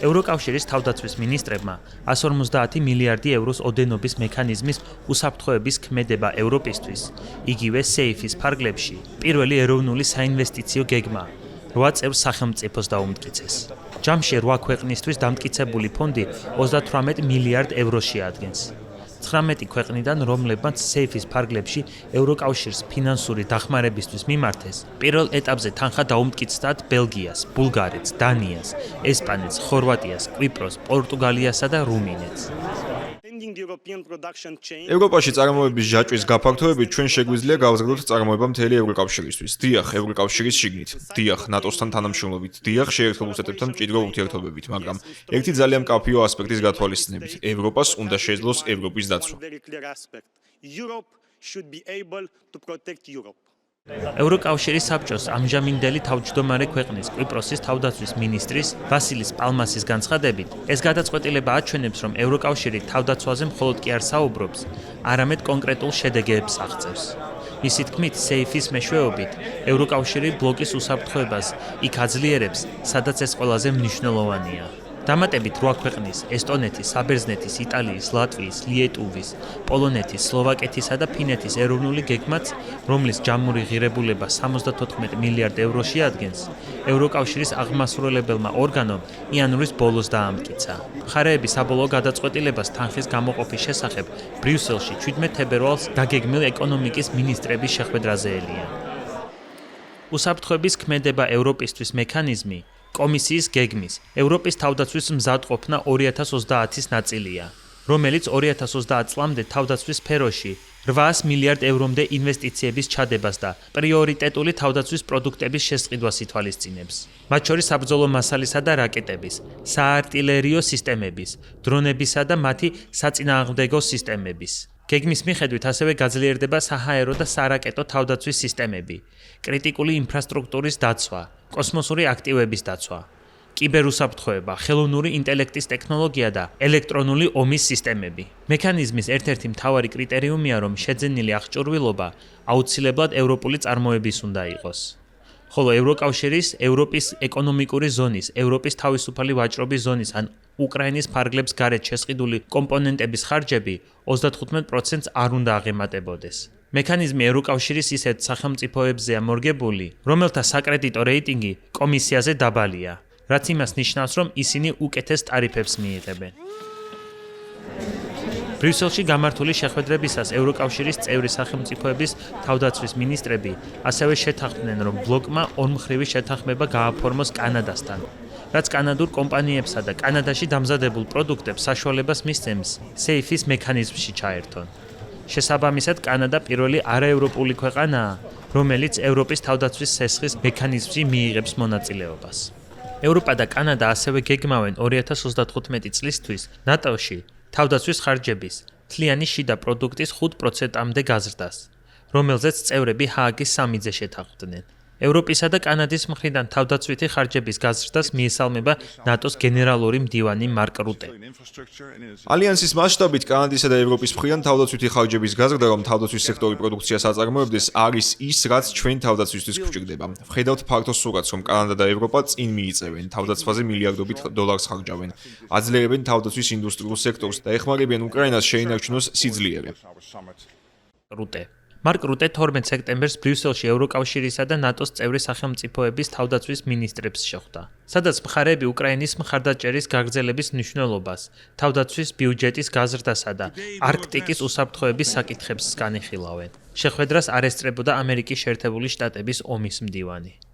ევროკავშირის თავდაცვის მინისტრებმა 150 მილიარდი ევროს ოდენობის მექანიზმის უსაფრთხოების ქმედება ევროპისთვის, იგივე სეიფის ფარგლებში, პირველი ეროვნული საინვესტიციო გეგმა 8 წევრ სახელმწიფოს დაუმტკიცეს. ჯამში 8 ქვეყნისთვის დამტკიცებული ფონდი 38 მილიარდ ევროს შეადგენს. 19 ქვეყნიდან, რომლებმაც სეიფის ფარგლებში ევროკავშირს ფინანსური დახმარებისთვის მიმართეს, პირველ ეტაპზე თანხა დაუმტკიცდათ ბელგიას, ბულგარეთს, დანიას, ესპანეთს, ხორვატიას, კვიპროს, პორტუგალიასა და რუმინეთს. ევროპაში წარმოების ჯაჭვის გაფართოებით ჩვენ შეგვიძლია გავზრდოთ წარმოება მთელი ევროკავშირისთვის. დიახ, ევროკავშირის შიგნით. დიახ, ნატოსთან თანამშრომლობით. დიახ, შეერთებულ შტატებთან მჭიდრო ურთიერთობებით, მაგრამ ერთი ძალიან მკაფიო ასპექტის გათვალისწინებით. ევროპას უნდა შეძლოს ევროპის დაცვა. ევროკავშირის საბჭოს ამჟამინდელი თავმჯდომარე ქვეყნის კვიპროსის თავდაცვის მინისტრის ვასილის პალმასის განცხადებით, ეს გადაწყვეტილება აჩვენებს, რომ ევროკავშირი თავდაცვაზე მხოლოდ კი არ საუბრობს, არამედ კონკრეტულ შედეგებს აღწევს. მისი თქმით, სეიფის მეშვეობით, ევროკავშირი ბლოკის უსაფრთხოებას იქ აძლიერებს, სადაც ეს ყველაზე მნიშვნელოვანია. დამატებით 8 ქვეყნის ესტონეთის, საბერძნეთის, იტალიის, ლატვიის, ლიეტუვის, პოლონეთის, სლოვაკეთისა და ფინეთის ეროვნული გეგმაც, რომლის ჯამური ღირებულება 74 მილიარდ ევროს შეადგენს, ევროკავშირის აღმასრულებელმა ორგანომ იანვრის ბოლოს დაამტკიცა. მხარეები საბოლოო გადაწყვეტილებას თანხის გამოყოფის შესახებ ბრიუსელში 17 თებერვალს დაგეგმილ ეკონომიკის მინისტრების შეხვედრაზე ელიან. უსაფრთხოების ქმედება ევროპისთვის მექანიზმი კომისიის გეგმის ევროპის თავდაცვის მზადყოფნა 2030-ის ნაწილია, რომელიც 2030 წლამდე თავდაცვის სფეროში 800 მილიარდ ევრომდე ინვესტიციების ჩადებას და პრიორიტეტული თავდაცვის პროდუქტების შესყიდვას ითვალისწინებს. მათ შორის საბრძოლო მასალისა და რაკეტების, საარტილერიო სისტემების, დრონებისა და მათი საწინააღმდეგო სისტემების. გეგმის მიხედვით ასევე გაძლიერდება საჰაერო და სარაკეტო თავდაცვის სისტემები, კრიტიკული ინფრასტრუქტურის დაცვა, კოსმოსური აქტივების დაცვა, კიბერუსაფრთხოება, ხელოვნური ინტელექტის ტექნოლოგია და ელექტრონული ომის სისტემები. მექანიზმის ერთ-ერთი მთავარი კრიტერიუმია, რომ შეძენილი აღჭურვილობა აუცილებლად ევროპული წარმოების უნდა იყოს. ხოლო ევროკავშირის, ევროპის ეკონომიკური ზონის, ევროპის თავისუფალი ვაჭრობის ზონის ან უკრაინის ფარგლებს გარეთ შესყიდული კომპონენტების ხარჯები 35%-ს არ უნდა აღემატებოდეს. მექანიზმი ევროკავშირის ისეთ სახელმწიფოებზეა მორგებული, რომელთა საკრედიტო რეიტინგი კომისიაზე დაბალია, რაც იმას ნიშნავს, რომ ისინი უკეთეს ტარიფებს მიიღებენ. ბრიუსელში გამართული შეხვედრებისას ევროკავშირის წევრი სახელმწიფოების თავდაცვის მინისტრები ასევე შეთანხმდნენ, რომ ბლოკმა ორმხრივი შეთანხმება გააფორმოს კანადასთან, რაც კანადურ კომპანიებსა და კანადაში დამზადებულ პროდუქტებს საშუალებას მისცემს სეიფის მექანიზმში ჩაერთონ. შესაბამისად, კანადა პირველი არაევროპული ქვეყანაა, რომელიც ევროპის თავდაცვის სესხის მექანიზმში მიიღებს მონაწილეობას. ევროპა და კანადა ასევე გეგმავენ 2035 წლისთვის ნატოში თავდაცვის ხარჯების მთლიანი შიდა პროდუქტის 5%-მდე გაზრდას, რომელზეც წევრები ჰააგის სამიძე შეთანხმდნენ. ევროპისა და კანადის მხრიდან თავდაცვითი ხარჯების გაზრდას მიესალმება ნატოს გენერალური მდივანი მარკ რუტე. ალიანსის მასშტაბით კანადისა და ევროპის მხრიდან თავდაცვითი ხარჯების გაზრდა, რომ თავდაცვის სექტორი პროდუქციას აწარმოებდეს, არის ის, რაც ჩვენ თავდაცვისთვის გვჭირდება. ვხედავთ ფართო სურათს, რომ კანადა და ევროპა წინ მიიწევენ, თავდაცვაზე მილიარდობით დოლარს ხარჯავენ, აძლიერებენ თავდაცვის ინდუსტრიულ სექტორს და ეხმარებიან უკრაინას შეინარჩუნოს სიძლიერე. რუტე მარკ რუტე 12 სექტემბერს ბრიუსელში ევროკავშირისა და ნატოს წევრი სახელმწიფოების თავდაცვის მინისტრებს შეხვდა, სადაც მხარეები უკრაინის მხარდაჭერის გაგრძელების მნიშვნელობას, თავდაცვის ბიუჯეტის გაზრდასა და არქტიკის უსაფრთხოების საკითხებს განიხილავენ. შეხვედრას არ ესწრებოდა ამერიკის შეერთებული შტატების ომის მდივანი.